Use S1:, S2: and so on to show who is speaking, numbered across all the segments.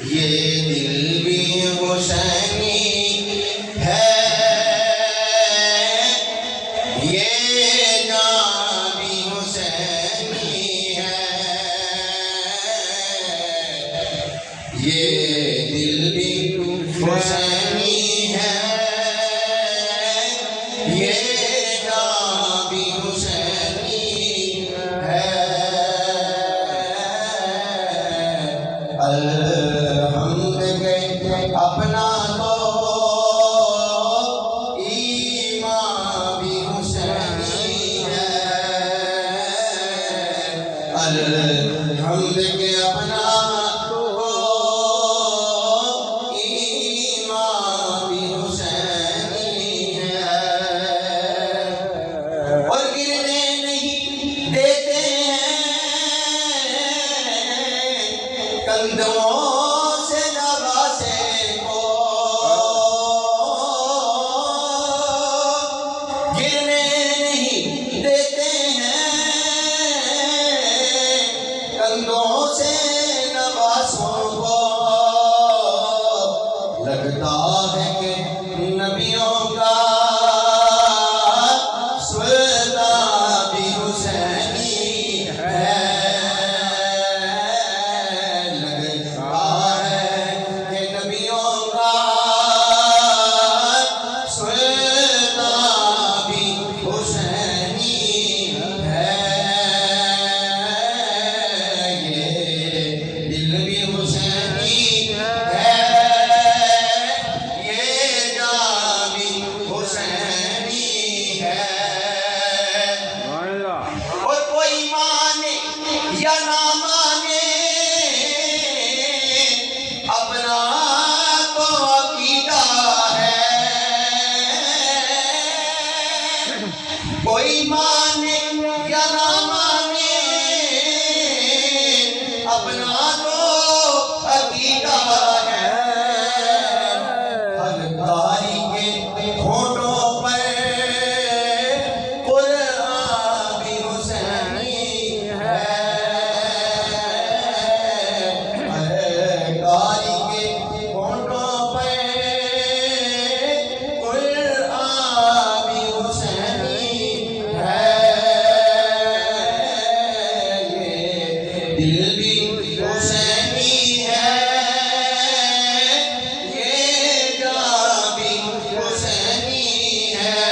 S1: ये दिल भी हुसैनी है, ये जान भी हुसैनी है, ये दिल भी हुसैनी है, ये जान भी हुसैनी है। अल्हम्द के अपना तो ईमान भी हुसैनी है। अल्हम्द के अपना तो ईमान भी हुसैनी है। और गिरने नहीं देते हैं कंधों से नवासे को, गिरने नहीं देते हैं कंधों से नवासों को। लगता है कि नबियों का सुल्तान भी हुसैनी है। और कोई माने या ना माने अपना तो अकीदा है। कोई माने या ना माने अपना तो अकीदा है। हर कारी के होठों पर कुरान भी हुसैनी है। हर कारी के होठों पर कुरान भी हुसैनी है। ये दिल भी हुसैनी है, ये जान भी हुसैनी है।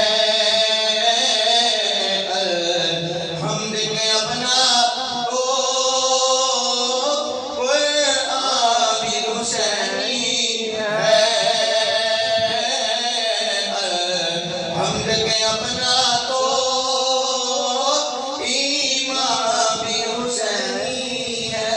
S1: अल्हम्द के अपना तो कुरान भी हुसैनी है। अल्हम्द के अपना तो ईमान भी हुसैनी है।